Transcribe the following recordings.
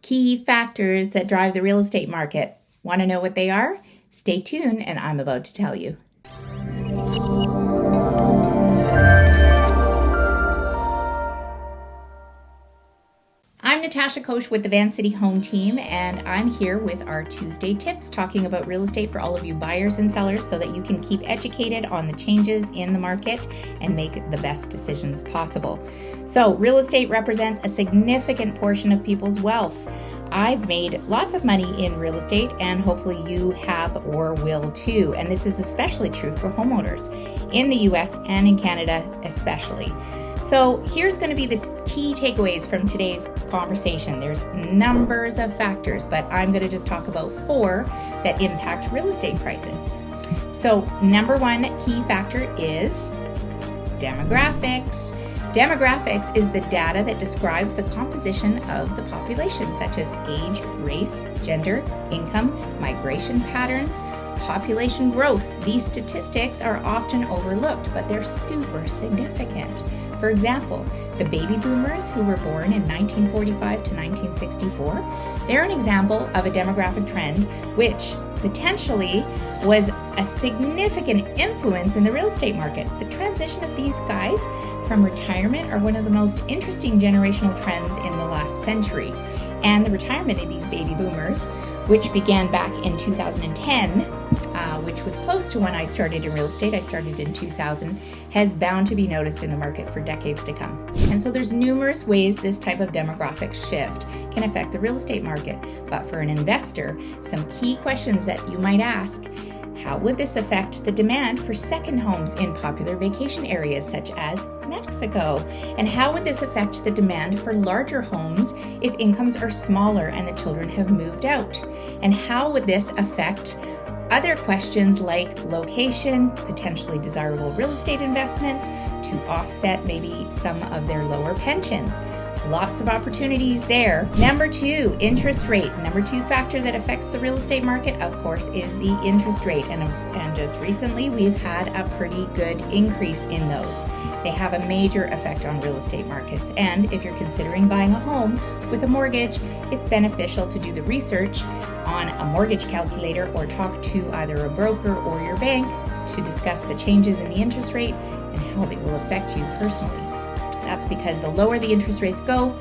key factors that drive the real estate market. Want to know what they are? Stay tuned, and I'm about to tell you. I'm Natasha Koch with the Van City Home Team, and I'm here with our Tuesday tips talking about real estate for all of you buyers and sellers so that you can keep educated on the changes in the market and make the best decisions possible. So, real estate represents a significant portion of people's wealth. I've made lots of money in real estate, and hopefully you have or will too. And this is especially true for homeowners in the US and in Canada especially. So here's going to be the key takeaways from today's conversation. There's numbers of factors, but I'm going to just talk about 4 that impact real estate prices. So number 1 key factor is demographics. Demographics is the data that describes the composition of the population, such as age, race, gender, income, migration patterns, population growth. These statistics are often overlooked, but they're super significant. For example, the baby boomers who were born in 1945 to 1964, they're an example of a demographic trend which potentially was a significant influence in the real estate market. The transition of these guys from retirement are one of the most interesting generational trends in the last century. And the retirement of these baby boomers, which began back in 2010, which was close to when I started in real estate, I started in 2000, has bound to be noticed in the market for decades to come. And so there's numerous ways this type of demographic shift can affect the real estate market. But for an investor, some key questions that you might ask: how would this affect the demand for second homes in popular vacation areas such as Mexico? And how would this affect the demand for larger homes if incomes are smaller and the children have moved out? And how would this affect other questions like location, potentially desirable real estate investments to offset maybe some of their lower pensions? Lots of opportunities there. Number 2, interest rate. Number 2 factor that affects the real estate market, of course, is the interest rate. And just recently, we've had a pretty good increase in those. They have a major effect on real estate markets. And if you're considering buying a home with a mortgage, it's beneficial to do the research on a mortgage calculator or talk to either a broker or your bank to discuss the changes in the interest rate and how they will affect you personally. That's because the lower the interest rates go,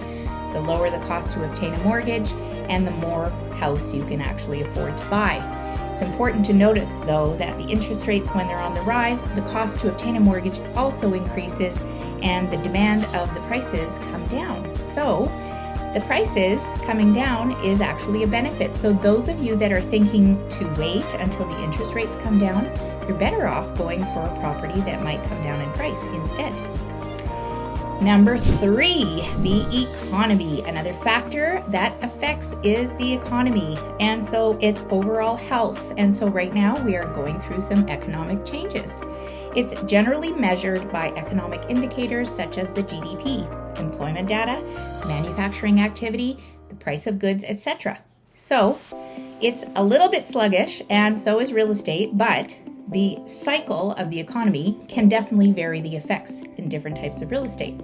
the lower the cost to obtain a mortgage, and the more house you can actually afford to buy. It's important to notice, though, that the interest rates, when they're on the rise, the cost to obtain a mortgage also increases, and the demand of the prices come down. So the prices coming down is actually a benefit. So those of you that are thinking to wait until the interest rates come down, you're better off going for a property that might come down in price instead. Number 3, the economy. Another factor that affects is the economy, and so it's overall health. And so right now we are going through some economic changes. It's generally measured by economic indicators such as the GDP, employment data, manufacturing activity, the price of goods, etc. So it's a little bit sluggish, and so is real estate, but the cycle of the economy can definitely vary the effects in different types of real estate.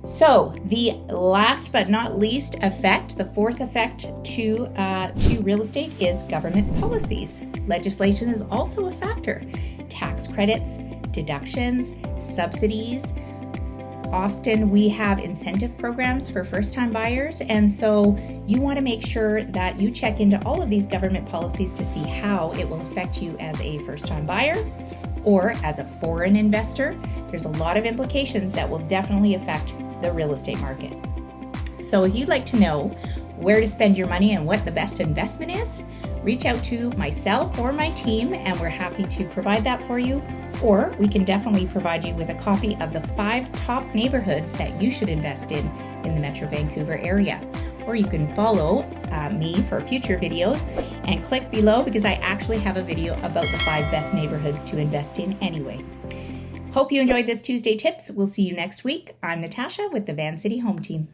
So the last but not least effect, the 4th effect to real estate is government policies. Legislation is also a factor. Tax credits, deductions, subsidies. Often we have incentive programs for first-time buyers, and so you want to make sure that you check into all of these government policies to see how it will affect you as a first-time buyer or as a foreign investor. There's a lot of implications that will definitely affect the real estate market. So if you'd like to know where to spend your money and what the best investment is, reach out to myself or my team, and we're happy to provide that for you. Or we can definitely provide you with a copy of the 5 top neighborhoods that you should invest in the Metro Vancouver area. Or you can follow me for future videos and click below, because I actually have a video about the 5 best neighborhoods to invest in anyway. Hope you enjoyed this Tuesday tips. We'll see you next week. I'm Natasha with the Van City Home Team.